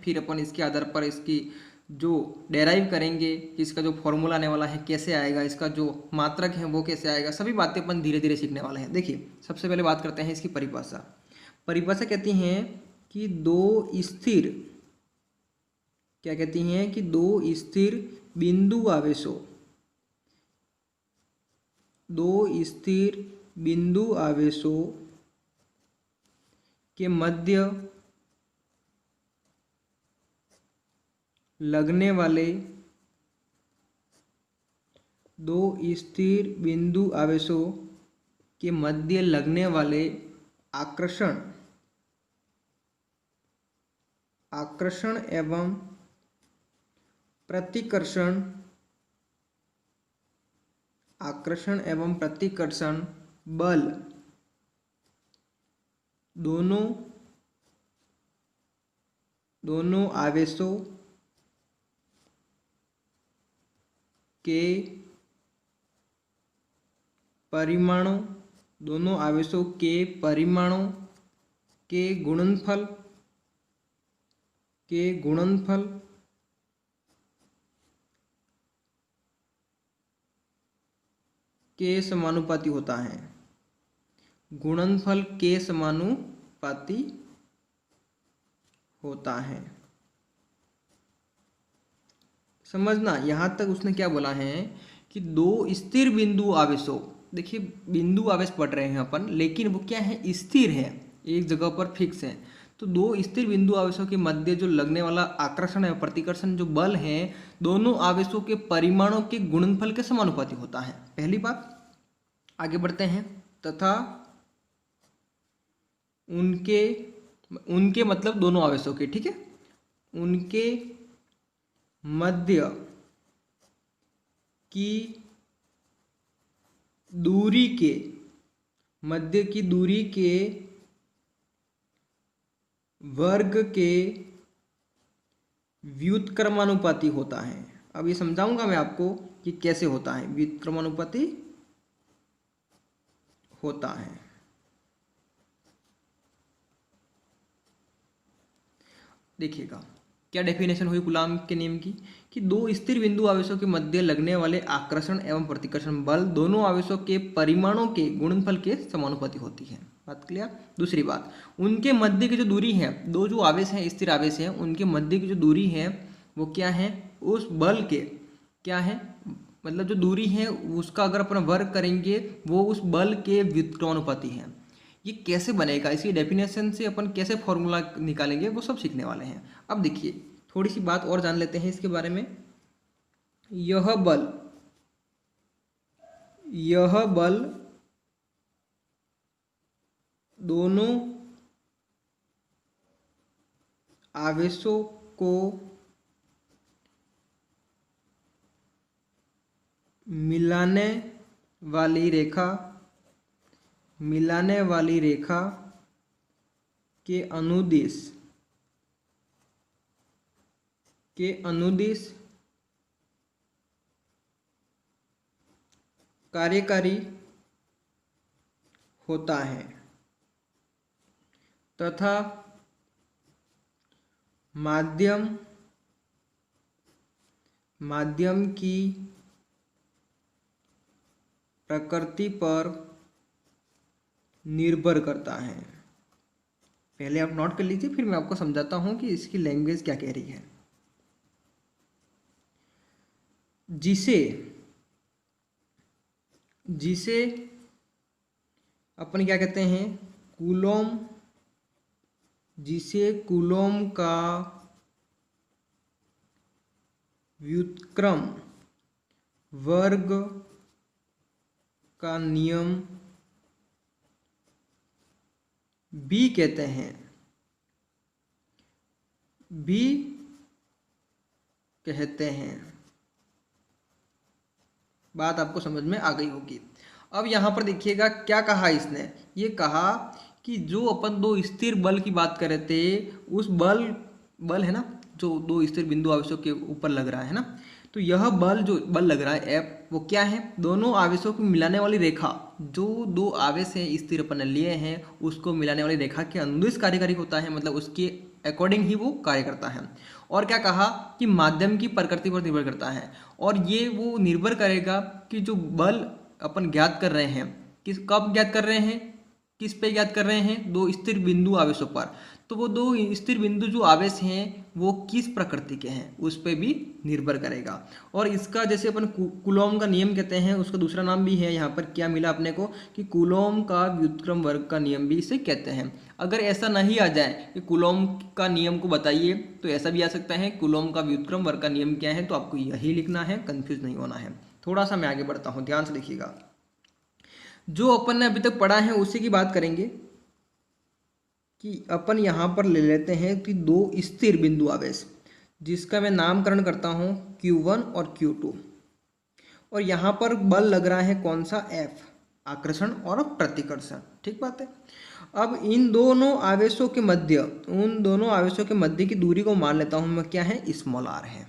फिर अपन इसके आधार पर इसकी जो डेराइव करेंगे कि इसका जो फॉर्मूला आने वाला है कैसे आएगा, इसका जो मात्रक है वो कैसे आएगा, सभी बातें अपन धीरे धीरे सीखने वाले हैं। देखिए सबसे पहले बात करते हैं इसकी परिभाषा। परिभाषा कहती हैं कि दो स्थिर, क्या कहती हैं कि दो स्थिर बिंदु आवेशों, दो स्थिर बिंदु आवेशों के मध्य लगने वाले, दो स्थिर बिंदु आवेशों के मध्य लगने वाले आकर्षण, आकर्षण एवं प्रतिकर्षण, आकर्षण एवं प्रतिकर्षण बल दोनों आवेशों के परिमाणों, दोनों आवेशों के परिमाणों के गुणनफल के समानुपाती होता है, गुणनफल के समानुपाती होता है। समझना, यहाँ तक उसने क्या बोला है कि दो स्थिर बिंदु आवेशों, देखिए बिंदु आवेश पढ़ रहे हैं अपन, लेकिन वो क्या है, स्थिर है, एक जगह पर फिक्स है। तो दो स्थिर बिंदु आवेशों के मध्य जो लगने वाला आकर्षण है, प्रतिकर्षण जो बल है, दोनों आवेशों के परिमाणों के गुणनफल के समानुपाती होता है। पहली बात, आगे बढ़ते हैं। तथा उनके मतलब दोनों आवेशों के, ठीक है, उनके मध्य की दूरी के, मध्य की दूरी के वर्ग के व्युत्क्रमानुपाती होता है। अब ये समझाऊंगा मैं आपको कि कैसे होता है, व्युत्क्रमानुपाती होता है। देखिएगा क्या डेफिनेशन हुई कूलॉम के नियम की, कि दो स्थिर बिंदु आवेशों के मध्य लगने वाले आकर्षण एवं प्रतिकर्षण बल दोनों आवेशों के परिमाणों के गुणनफल के समानुपाती होती है। बात क्लियर। दूसरी बात, उनके मध्य की जो दूरी है, दो जो आवेश हैं, स्थिर आवेश हैं, उनके मध्य की जो दूरी है वो क्या है, उस बल के, क्या है, मतलब जो दूरी है उसका अगर अपन वर्ग करेंगे वो उस बल के व्युत्क्रमानुपाती है। ये कैसे बनेगा, इसकी डेफिनेशन से अपन कैसे फॉर्मूला निकालेंगे, वो सब सीखने वाले हैं। अब देखिए थोड़ी सी बात और जान लेते हैं इसके बारे में। यह बल दोनों आवेशों को मिलाने वाली रेखा के अनुदिश कार्यकारी होता है तथा माध्यम की प्रकृति पर निर्भर करता है। पहले आप नोट कर लीजिए, फिर मैं आपको समझाता हूं कि इसकी लैंग्वेज क्या कह रही है। जिसे अपन क्या कहते हैं, कूलॉम, जिसे कूलॉम का व्युत्क्रम वर्ग का नियम बी कहते हैं, बी कहते हैं। बात आपको समझ में आ गई होगी। अब यहाँ पर देखिएगा क्या कहा इसने, ये कहा कि जो अपन दो स्थिर बल की बात कर रहे थे, उस बल है ना, जो दो स्थिर बिंदु आवेशों के ऊपर लग रहा है ना, तो यह जो बल लग रहा है F, वो क्या है, दोनों आवेशों को मिलाने वाली रेखा, जो दो आवेश हैं स्थिर अपन लिए हैं उसको मिलाने वाली रेखा के अनुदिश कार्यकारी होता है, मतलब उसके अकॉर्डिंग ही वो कार्य करता है। और क्या कहा कि माध्यम की प्रकृति पर निर्भर करता है, और ये वो निर्भर करेगा कि जो बल अपन ज्ञात कर रहे हैं किस कब ज्ञात कर रहे हैं, किस पे ज्ञात कर रहे हैं, दो स्थिर बिंदु आवेशों पर। तो वो दो स्थिर बिंदु जो आवेश हैं वो किस प्रकृति के हैं उस पर भी निर्भर करेगा। और इसका जैसे अपन कूलॉम का नियम कहते हैं, उसका दूसरा नाम भी है यहाँ पर क्या मिला अपने को कि कूलॉम का व्युत्क्रम वर्ग का नियम भी इसे कहते हैं। अगर ऐसा नहीं आ जाए कि कूलॉम का नियम को बताइए तो ऐसा भी आ सकता है कूलॉम का व्युत्क्रम वर्ग का नियम क्या है, तो आपको यही लिखना है, कंफ्यूज नहीं होना है। थोड़ा सा मैं आगे बढ़ता हूँ, ध्यान से देखिएगा। जो अपन ने अभी तक पढ़ा है उसी की बात करेंगे कि अपन यहाँ पर ले लेते हैं कि दो स्थिर बिंदु आवेश जिसका मैं नामकरण करता हूँ Q1 और Q2, और यहाँ पर बल लग रहा है कौन सा, F, आकर्षण और प्रतिकर्षण। ठीक बात है। अब इन दोनों आवेशों के मध्य, उन दोनों आवेशों के मध्य की दूरी को मान लेता हूँ मैं क्या है, स्मॉल r है।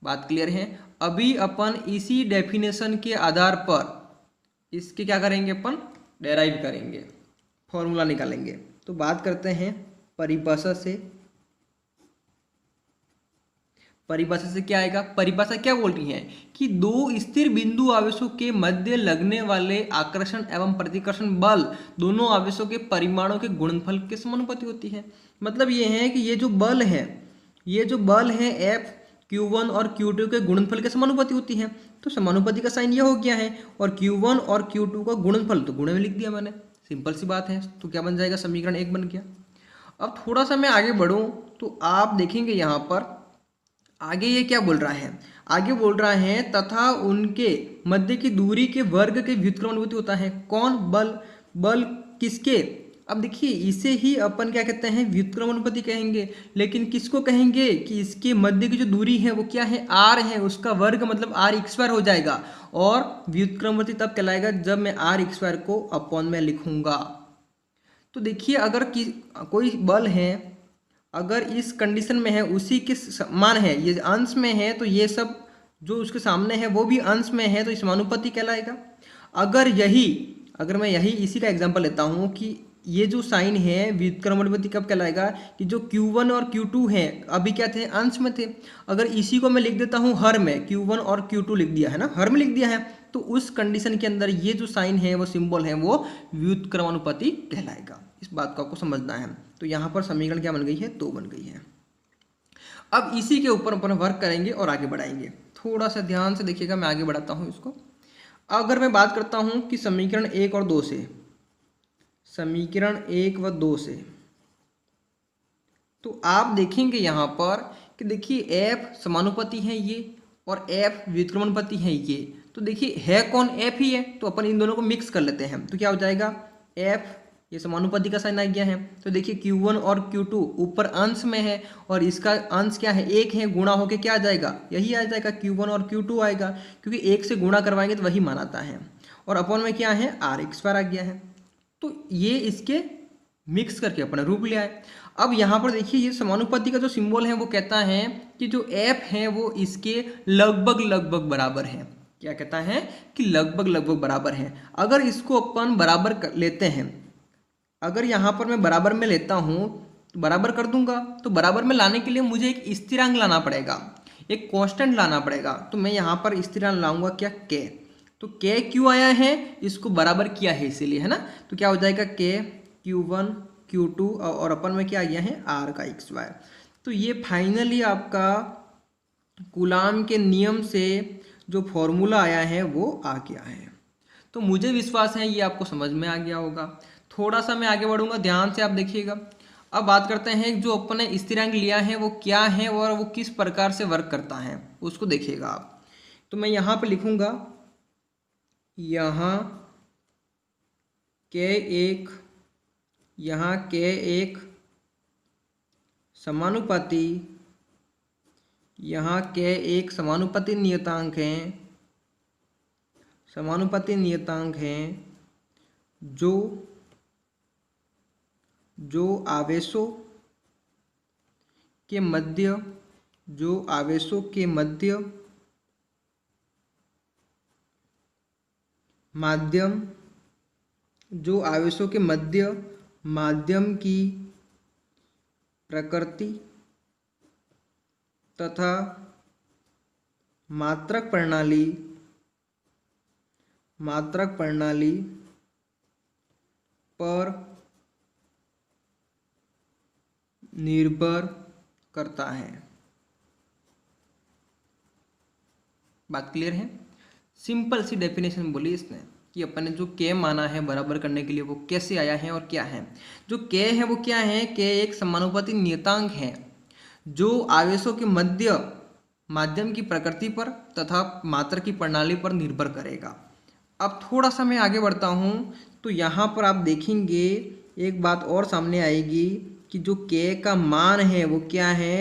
बात क्लियर है। अभी अपन इसी डेफिनेशन के आधार पर इसके क्या करेंगे, अपन डेराइव करेंगे, फॉर्मूला निकालेंगे। तो बात करते हैं परिभाषा से। परिभाषा से क्या आएगा, परिभाषा क्या बोल रही है कि दो स्थिर बिंदु आवेशों के मध्य लगने वाले आकर्षण एवं प्रतिकर्षण बल दोनों आवेशों के परिमाणों के गुणनफल के समानुपाती होती है। मतलब ये है कि ये जो बल है F, Q1 और Q2 के गुणनफल के समानुपाती होती है। तो समानुपाती का साइन ये हो गया है, और Q1 और Q2 का गुणनफल तो गुणे में लिख दिया मैंने, सिंपल सी बात है। तो क्या बन जाएगा, समीकरण 1 बन गया। अब थोड़ा सा मैं आगे बढ़ूं तो आप देखेंगे यहाँ पर आगे ये क्या बोल रहा है, आगे बोल रहा है तथा उनके मध्य की दूरी के वर्ग के व्युत्क्रमानुपाती होता है। कौन, बल किसके, अब देखिए इसे ही अपन क्या कहते हैं, व्युत्क्रमानुपाती कहेंगे। लेकिन किसको कहेंगे कि इसके मध्य की जो दूरी है वो क्या है, r है, उसका वर्ग मतलब r² हो जाएगा। और व्युत्क्रमानुपाती तब कहलाएगा जब मैं r² को अपॉन में लिखूंगा। तो देखिए अगर कोई बल है अगर इस कंडीशन में है, उसी के समान है, ये अंश में है, तो ये सब जो उसके सामने है वो भी अंश में है, तो समानुपाती कहलाएगा। अगर मैं यही इसी का एग्जांपल लेता हूँ कि ये जो साइन है व्युत्क्रमानुपाती कब कहलाएगा कि जो Q1 और Q2 है अभी क्या थे, अंश में थे। अगर इसी को मैं लिख देता हूँ हर में, Q1 और Q2 लिख दिया है ना, हर में लिख दिया है, तो उस कंडीशन के अंदर ये जो साइन है वो सिंबल है वो व्युत्क्रमानुपाती कहलाएगा। इस बात को आपको समझना है। तो यहाँ पर समीकरण क्या बन गई है, 2 बन गई है। अब इसी के ऊपर अपन वर्क करेंगे और आगे बढ़ाएंगे। थोड़ा सा ध्यान से देखिएगा, मैं आगे बढ़ाता हूँ इसको। अगर मैं बात करता हूँ कि समीकरण 1 और 2 से, समीकरण 1 व 2 से, तो आप देखेंगे यहाँ पर कि देखिए F समानुपाती है ये और F व्युत्क्रमानुपाती है ये। तो देखिए है कौन, F ही है, तो अपन इन दोनों को मिक्स कर लेते हैं। तो क्या हो जाएगा, F, ये समानुपाती का साइन आ गया है। तो देखिए Q1 और Q2 ऊपर अंश में है और इसका अंश क्या है, 1 है, गुणा होके क्या आ जाएगा, यही आ जाएगा, Q1 और Q2 आएगा, क्योंकि 1 से गुणा करवाएंगे तो वही मान आता है। और अपॉन में क्या है, r² आ गया है। तो ये इसके मिक्स करके अपना रूप लिया है। अब यहाँ पर देखिए ये समानुपाती का जो सिंबल है वो कहता है कि जो F है वो इसके लगभग लगभग बराबर है। क्या कहता है कि लगभग लगभग बराबर है। अगर इसको अपन बराबर कर लेते हैं, अगर यहाँ पर मैं बराबर में लेता हूँ तो बराबर कर दूंगा, तो बराबर में लाने के लिए मुझे एक स्थिरांक लाना पड़ेगा, एक कांस्टेंट लाना पड़ेगा। तो मैं यहाँ पर स्थिरांक लाऊंगा क्या, k। तो k क्यों आया है, इसको बराबर किया है इसीलिए, है ना। तो क्या हो जाएगा k, Q1 Q2 और अपन में क्या आ गया है, r का xy। तो ये फाइनली आपका कूलाम के नियम से जो फॉर्मूला आया है वो आ गया है। तो मुझे विश्वास है ये आपको समझ में आ गया होगा। थोड़ा सा मैं आगे बढ़ूंगा, ध्यान से आप देखिएगा। अब बात करते हैं जो अपने स्थिरांक लिया है वो क्या है और वो किस प्रकार से वर्क करता है, उसको देखिएगा आप। तो मैं यहाँ पे लिखूंगा, यहाँ k1, यहाँ k1 समानुपाती, यहाँ k1 समानुपाती नियतांक हैं, समानुपाती नियतांक हैं जो आवेशों के मध्य, जो आवेशों के मध्य माध्यम, जो आवेशों के मध्य माध्यम की प्रकृति तथा मात्रक प्रणाली पर निर्भर करता है। बात क्लियर है? सिंपल सी डेफिनेशन बोली इसने कि अपन ने जो के माना है बराबर करने के लिए वो कैसे आया है और क्या है। जो के है वो क्या है? के एक समानुपाती नियतांक है जो आवेशों के माध्यम की प्रकृति पर तथा मात्रा की प्रणाली पर निर्भर करेगा। अब थोड़ा सा मैं आगे बढ़ता हूँ तो यहाँ पर आप देखेंगे एक बात और सामने आएगी कि जो के का मान है वो क्या है?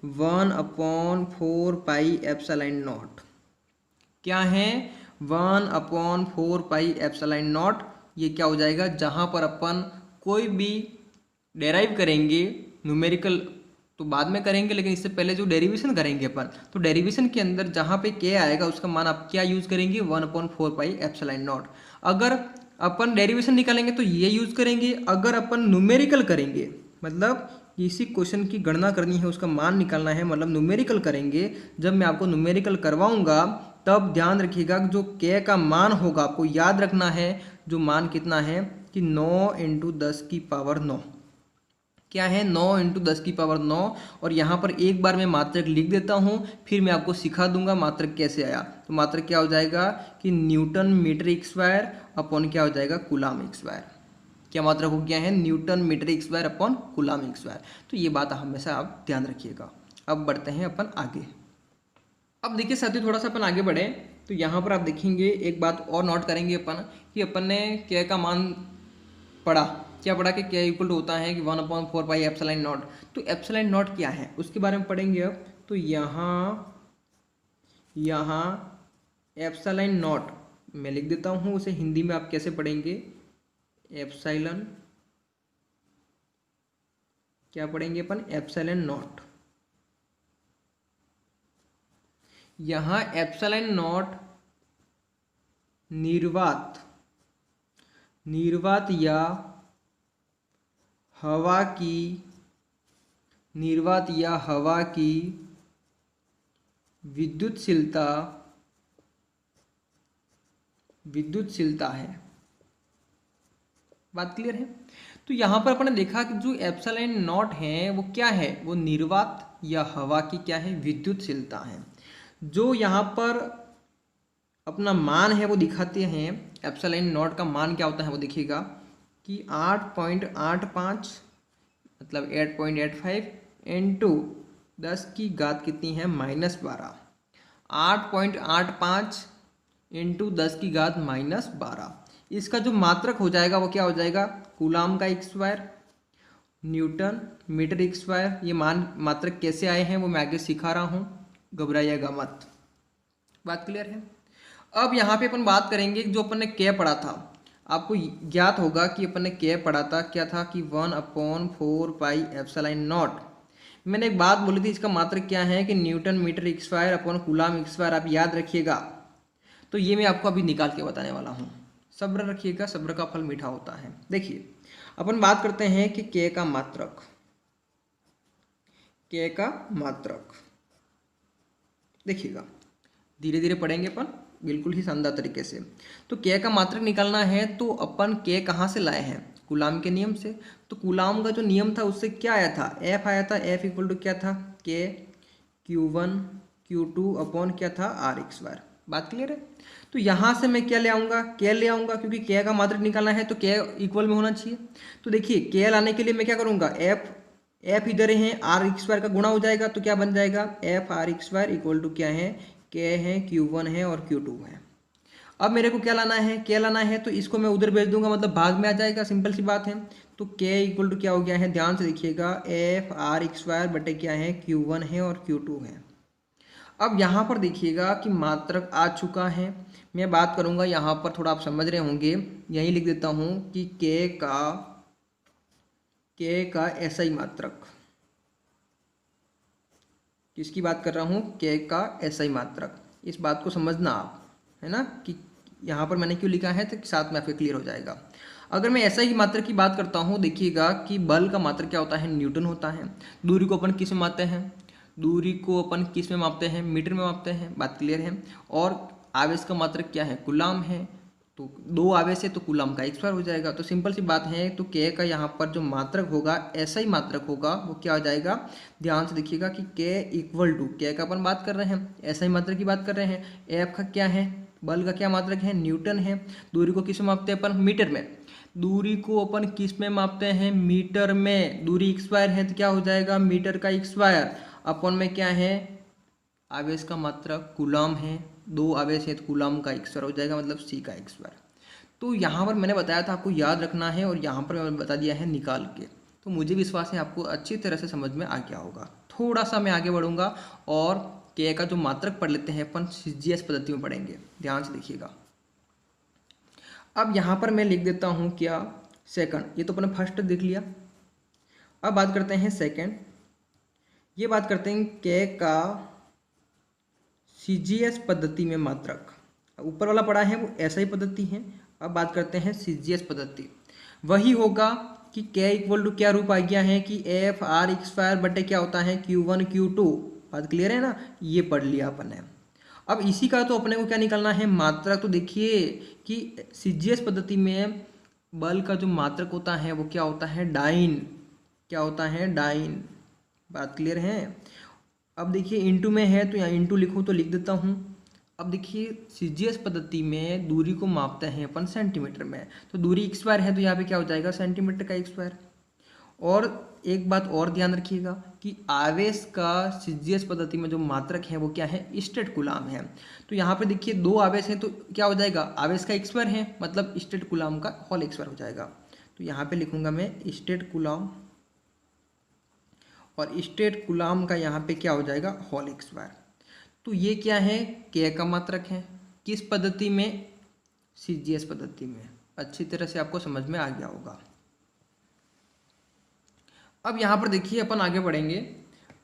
1/4 पाई एप्सिलॉन नॉट। क्या है? 1/4 पाई एप्सिलॉन नॉट। ये क्या हो जाएगा? जहाँ पर अपन कोई भी डेराइव करेंगे न्यूमेरिकल तो बाद में करेंगे, लेकिन इससे पहले जो डेरिवेशन करेंगे अपन, तो डेरिवेशन के अंदर जहाँ पे के आएगा उसका मान आप क्या यूज करेंगे? 1/4 पाई एप्सिलॉन नॉट। अगर अपन डेरिवेशन निकालेंगे तो ये यूज करेंगे। अगर अपन न्यूमेरिकल करेंगे, मतलब किसी क्वेश्चन की गणना करनी है, उसका मान निकालना है, मतलब न्यूमेरिकल करेंगे, जब मैं आपको न्यूमेरिकल करवाऊंगा तब ध्यान रखिएगा जो के का मान होगा आपको याद रखना है। जो मान कितना है कि 9 × 10 की पावर 9। क्या है? 9 × 10 की पावर 9। और यहाँ पर एक बार मैं मात्रक लिख देता हूँ, फिर मैं आपको सिखा दूंगा मात्रक कैसे आया। तो मात्रक क्या हो जाएगा कि न्यूटन मीटर स्क्वायर अपॉन क्या हो जाएगा? Coulomb square. क्या मात्रक हो गया है? Newton metre square upon coulomb square. तो ये बात हमेशा आप ध्यान रखिएगा। अब बढ़ते हैं अपन आगे। अब देखिए साथियों, थोड़ा सा अपन आगे बढ़े तो यहाँ पर आप देखेंगे एक बात और नोट करेंगे अपन कि अपन ने के का मान पढ़ा। क्या पढ़ा कि के इक्वल टू होता है कि 1/4 पाई एप्सिलॉन नॉट। तो एप्सिलॉन नॉट क्या है उसके बारे में पढ़ेंगे अब। तो यहाँ एप्सिलॉन नॉट मैं लिख देता हूँ, उसे हिंदी में आप कैसे पढ़ेंगे? एप्सिलॉन क्या पढ़ेंगे अपन? Epsilon naught. यहाँ एप्सिलॉन नॉट निर्वात या हवा की विद्युतशीलता है। बात क्लियर है? तो यहाँ पर अपन ने देखा कि जो एप्सिलॉन नॉट है वो क्या है? वो निर्वात या हवा की क्या है? विद्युतशीलता है। जो यहाँ पर अपना मान है वो दिखाते हैं। एप्सिलॉन नॉट का मान क्या होता है वो देखिएगा कि 8.85 मतलब 8.85 इंटू 10 की घात कितनी है? -12। 8.85 इंटू 10 की घात -12। इसका जो मात्रक हो जाएगा वो क्या हो जाएगा? कूलाम का स्क्वायर न्यूटन मीटर स्क्वायर। ये मात्रक कैसे आए हैं वो मैं आगे सिखा रहा हूँ, घबराइएगा मत। बात क्लियर है? अब यहाँ पे अपन बात करेंगे जो अपन ने के पढ़ा था। आपको ज्ञात होगा कि अपन ने के पढ़ा था, क्या था कि 1/4 पाई एप्सिलॉन नॉट। मैंने एक बात बोली थी, इसका मात्रक क्या है कि newton metre square upon coulomb square. आप याद रखिएगा। तो ये मैं आपको अभी निकाल के बताने वाला हूँ। सब्र रखिएगा, सब्र का फल मीठा होता है। देखिए अपन बात करते हैं कि के का मात्रक देखिएगा, धीरे धीरे पढ़ेंगे अपन बिल्कुल ही शानदार तरीके से। तो के का मात्रक निकालना है तो अपन के कहाँ से लाए हैं? कूलाम के नियम से। तो कूलाम का जो नियम था उससे क्या आया था? एफ आया था। एफ इक्वल टू क्या था? के Q1 Q2 अपॉन क्या था? R²। बात क्लियर है? तो यहाँ से मैं क्या ले आऊँगा? के ले आऊँगा, क्योंकि के का मात्रक निकालना है तो के इक्वल में होना चाहिए। तो देखिए के लाने के लिए मैं क्या करूँगा? एफ इधर है, R² का गुणा हो जाएगा तो क्या बन जाएगा? FR² इक्वल टू क्या है? के है, Q1 है और Q2 है। अब मेरे को क्या लाना है? के लाना है तो इसको मैं उधर भेज दूंगा, मतलब भाग में आ जाएगा। सिंपल सी बात है। तो के इक्वल टू क्या हो गया है? ध्यान से देखिएगा, FR² बटे क्या है? Q1 है और Q2 है। अब यहाँ पर देखिएगा कि मात्रक आ चुका है। मैं बात करूँगा यहाँ पर, थोड़ा आप समझ रहे होंगे, यही लिख देता हूँ कि के का एसआई मात्रक। किसकी बात कर रहा हूँ? के का एसआई मात्रक। इस बात को समझना आप, है ना, कि यहाँ पर मैंने क्यों लिखा है तो साथ में आपके क्लियर हो जाएगा। अगर मैं ऐसा ही मात्रक की बात करता हूँ, देखिएगा कि बल का मात्रक क्या होता है, न्यूटन होता है। दूरी को अपन किस में मापते हैं, दूरी को अपन किस में मापते हैं, मीटर में मापते हैं, बात क्लियर है। और आवेश का मात्रक क्या है, कूलाम है। तो दो आवेश है तो कूलाम का एक स्क्वायर हो जाएगा। तो सिंपल सी बात है, तो के का यहाँ पर जो मात्रक होगा ऐसा ही मात्रक होगा, वो क्या हो जाएगा, ध्यान से देखिएगा कि के इक्वल टू, के का अपन बात कर रहे हैं, ऐसा ही मात्रक की बात कर रहे हैं। एफ का क्या है, बल का क्या मात्रक है, न्यूटन है। दूरी को किस में मापते हैं अपन, मीटर में। दूरी को अपन किस में मापते हैं, मीटर में। दूरी एक स्क्वायर है तो क्या हो जाएगा, मीटर का एक स्क्वायर। अपन में क्या है, आवेश का मात्रक कूलाम है, दो आवेश है तो कूलाम का एक स्क्वायर हो जाएगा, मतलब सी का एक स्क्वायर। तो यहाँ पर मैंने बताया था आपको याद रखना है, और यहाँ पर मैंने बता दिया है निकाल के। तो मुझे विश्वास है आपको अच्छी तरह से समझ में आ गया होगा। थोड़ा सा मैं आगे बढ़ूंगा और के का जो मात्रक पढ़ लेते हैं अपन, सीजीएस पद्धति में पढ़ेंगे, ध्यान से देखिएगा। अब यहाँ पर मैं लिख देता हूँ क्या, सेकंड। ये तो अपने फर्स्ट देख लिया। अब बात करते हैं सेकंड। ये बात करते हैं के का सीजीएस पद्धति में मात्रक। ऊपर वाला पढ़ा है वो ऐसा ही पद्धति है। अब बात करते हैं सीजीएस पद्धति। वही होगा कि के इक्वल टू क्या रूप आ गया है कि एफ आर स्क्वायर बटे क्या होता है, Q1 Q2। बात क्लियर है ना, ये पढ़ लिया अपन ने। अब इसी का तो अपने को क्या निकालना है, मात्रक। तो देखिए कि सीजीएस पद्धति में बल का जो मात्रक होता है वो क्या होता है, डाइन। क्या होता है, डाइन। बात क्लियर है। अब देखिए इंटू में है तो यहाँ इंटू लिखूँ तो लिख देता हूँ। अब देखिए सीजीएस पद्धति में दूरी को मापते हैं अपन सेंटीमीटर में, तो दूरी एक स्क्वायर है तो यहाँ पे क्या हो जाएगा, सेंटीमीटर का एक स्क्वायर। और एक बात और ध्यान रखिएगा कि आवेश का सीजीएस पद्धति में जो मात्रक है वो क्या है, स्टेट कूलाम है। तो यहाँ पे देखिए दो आवेश हैं तो क्या हो जाएगा, आवेश का एक स्क्वायर है, मतलब स्टेट कूलाम का होल एक स्क्वायर हो जाएगा। तो यहाँ पे लिखूंगा मैं स्टेट कूलाम, और स्टेट कूलाम का यहाँ पे क्या हो जाएगा, होल एक स्क्वायर। तो ये क्या है, के का मात्रक है। किस पद्धति में, सीजीएस पद्धति में। अच्छी तरह से आपको समझ में आ गया होगा। अब यहाँ पर देखिए अपन आगे बढ़ेंगे।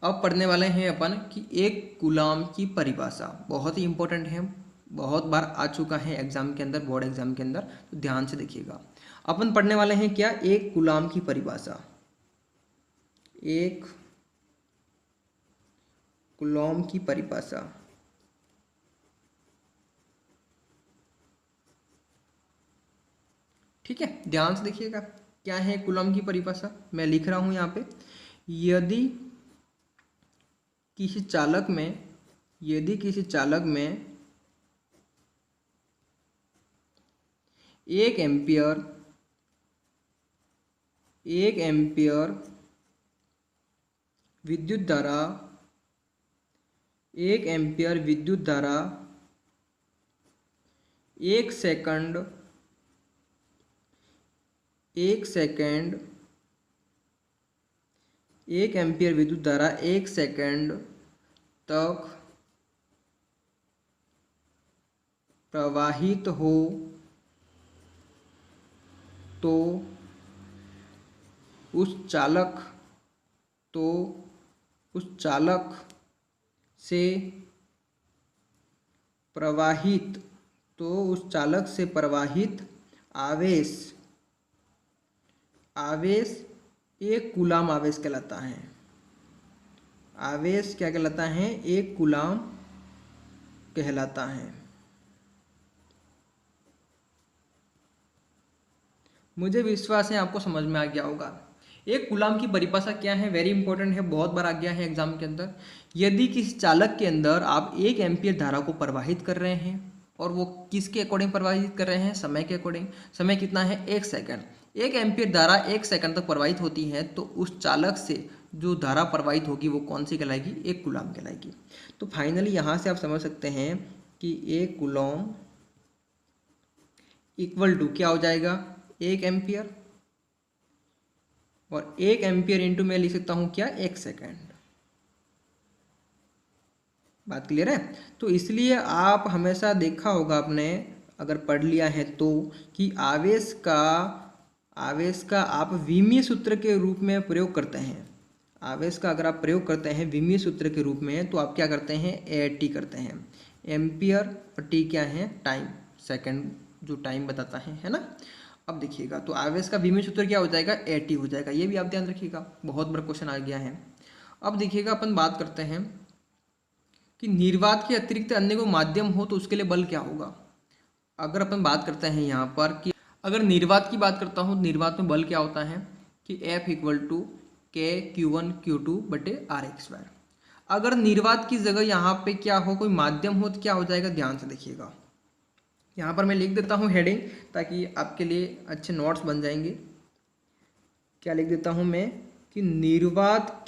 अब पढ़ने वाले हैं अपन कि एक कूलाम की परिभाषा। बहुत ही इंपॉर्टेंट है, बहुत बार आ चुका है एग्जाम के अंदर, बोर्ड एग्जाम के अंदर। तो ध्यान से देखिएगा। अपन पढ़ने वाले हैं क्या, एक कूलाम की परिभाषा। एक कूलाम की परिभाषा। ठीक है, ध्यान से देखिएगा क्या है कूलाम की परिभाषा। मैं लिख रहा हूं यहाँ पे, यदि किसी चालक में, यदि किसी चालक में 1 एम्पियर, 1 एम्पियर विद्युत धारा, 1 एम्पियर विद्युत धारा 1 सेकंड, 1 सेकंड, 1 एम्पियर विद्युत धारा 1 सेकंड तक प्रवाहित हो तो उस चालक, तो उस चालक से प्रवाहित, तो उस चालक से प्रवाहित आवेश, आवेश एक कूलाम आवेश कहलाता है। आवेश क्या कहलाता है, एक कूलाम कहलाता है। मुझे विश्वास है आपको समझ में आ गया होगा। एक कूलाम की परिभाषा क्या है, वेरी इंपॉर्टेंट है, बहुत बार आ गया है एग्जाम के अंदर। यदि किसी चालक के अंदर आप 1 एम्पियर धारा को प्रवाहित कर रहे हैं, और वो किसके अकॉर्डिंग प्रवाहित कर रहे हैं, समय के अकॉर्डिंग। समय कितना है, 1 सेकंड। 1 एम्पियर धारा 1 सेकंड तक प्रवाहित होती है, तो उस चालक से जो धारा प्रवाहित होगी वो कौन सी कहलाएगी, एक कूलाम कहलाएगी। तो फाइनली यहाँ से आप समझ सकते हैं कि एक कूलाम इक्वल टू क्या हो जाएगा, 1 एम्पियर, और 1 एम्पियर इंटू मैं लिख सकता हूँ क्या, 1 सेकंड। बात क्लियर है। तो इसलिए आप हमेशा देखा होगा आपने, अगर पढ़ लिया है तो, कि आवेश का आप विमीय सूत्र के रूप में प्रयोग करते हैं। आवेश का अगर आप प्रयोग करते हैं विमीय सूत्र के रूप में, तो आप क्या करते हैं, AT करते हैं। एम्पियर और टी क्या है, टाइम, सेकंड जो टाइम बताता है ना। अब देखिएगा, तो आवेश का विमीय सूत्र क्या हो जाएगा, AT हो जाएगा। ये भी आप ध्यान रखिएगा, बहुत बड़ा क्वेश्चन आ गया है। अब देखिएगा, अपन बात करते हैं कि निर्वात के अतिरिक्त अन्य कोई माध्यम हो तो उसके लिए बल क्या होगा। अगर अपन बात करते हैं यहाँ पर कि अगर निर्वात की बात करता हूँ, निर्वात में बल क्या होता है कि F equal to K Q1Q2/R² अगर निर्वात की जगह यहाँ पे क्या हो, कोई माध्यम हो, तो क्या हो जाएगा, ध्यान से देखिएगा। यहाँ पर मैं लिख देता हूँ हेडिंग, ताकि आपके लिए अच्छे नोट्स बन जाएंगे। क्या लिख देता हूँ मैं कि निर्वात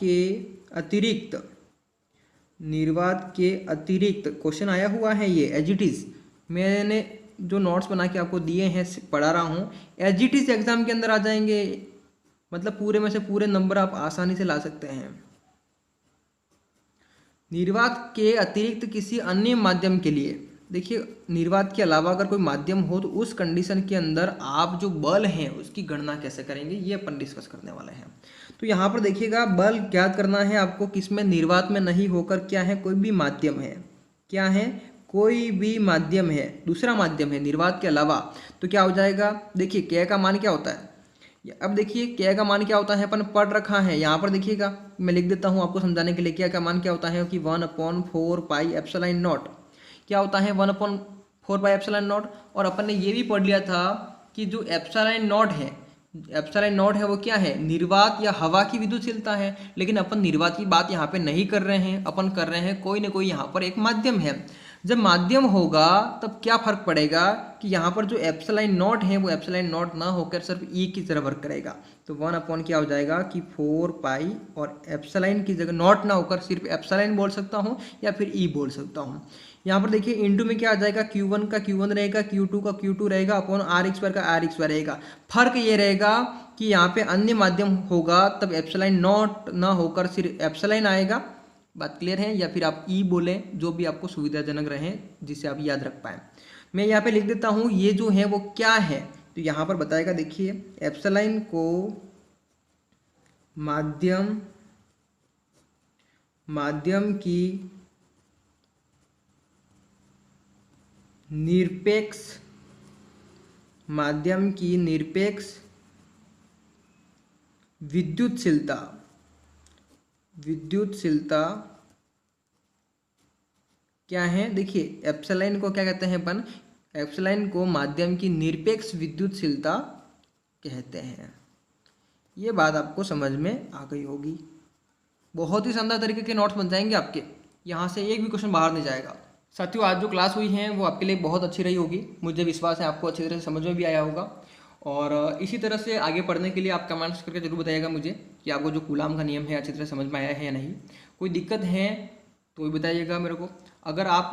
के अतिरिक्त क्वेश्चन आया हुआ है ये एज इट इज। मैंने जो नोट्स बना के आपको दिए हैं पढ़ा रहा हूँ, एज इट इज एग्जाम के अंदर आ जाएंगे। मतलब पूरे में से पूरे नंबर आप आसानी से ला सकते हैं। निर्वात के अतिरिक्त किसी अन्य माध्यम के लिए, देखिए निर्वात के अलावा अगर कोई माध्यम हो तो उस कंडीशन के अंदर आप जो बल हैं उसकी गणना कैसे करेंगे, ये अपन डिस्कस करने वाले हैं। तो यहाँ पर देखिएगा, बल ज्ञात करना है आपको, किसमें, निर्वात में नहीं होकर क्या है, कोई भी माध्यम है। क्या है, कोई भी माध्यम है, दूसरा माध्यम है निर्वात के अलावा। तो क्या हो जाएगा, देखिए K का मान क्या होता है। अब देखिए K का मान क्या होता है, अपन पढ़ रखा है। यहाँ पर देखिएगा, मैं लिख देता हूँ आपको समझाने के लिए। K का मान क्या होता है कि 1/4πε0 क्या होता है, 1/4πε0। और अपन ने ये भी पढ़ लिया था कि जो ε0 है, ε0 है वो क्या है, निर्वात या हवा की विद्युतशीलता है। लेकिन अपन निर्वात की बात यहाँ पे नहीं कर रहे हैं, अपन कर रहे हैं कोई ना कोई यहाँ पर एक माध्यम है। जब माध्यम होगा तब क्या फर्क पड़ेगा कि यहाँ पर जो ε0 है वो ε0 ना होकर सिर्फ E की तरह वर्क करेगा। तो 1 क्या हो जाएगा कि 4π, और एप्सिलॉन की जगह नॉट ना होकर सिर्फ एप्सिलॉन बोल सकता हूँ या फिर E बोल सकता हूँ। यहाँ पर देखिए इंटू में क्या आ जाएगा, Q1 का Q1 रहेगा, Q2 का Q2 रहेगा, अपॉन R² का R² रहेगा। फर्क ये रहेगा कि यहाँ पे अन्य माध्यम होगा तब ε0 ना होकर सिर्फ एप्सिलॉन आएगा। बात क्लियर है, या फिर आप E बोलें, जो भी आपको सुविधाजनक रहे, जिसे आप याद रख पाएँ। मैं यहाँ पे लिख देता हूँ ये जो है वो क्या है, तो यहाँ पर बताएगा। देखिए एप्सिलॉन को माध्यम की निरपेक्ष विद्युतशीलता क्या है। देखिए एप्सिलॉन को क्या कहते हैं अपन, एप्सिलॉन को माध्यम की निरपेक्ष विद्युतशीलता कहते हैं। ये बात आपको समझ में आ गई होगी। बहुत ही शानदार तरीके के नोट्स बन जाएंगे आपके, यहाँ से एक भी क्वेश्चन बाहर नहीं जाएगा। साथियों, आज जो क्लास हुई है वो आपके लिए बहुत अच्छी रही होगी, मुझे विश्वास है आपको अच्छी तरह से समझ में भी आया होगा। और इसी तरह से आगे पढ़ने के लिए आप कमेंट्स करके जरूर बताइएगा मुझे कि आपको जो कूलाम का नियम है अच्छी तरह समझ में आया है या नहीं। कोई दिक्कत है तो भी बताइएगा मेरे को। अगर आप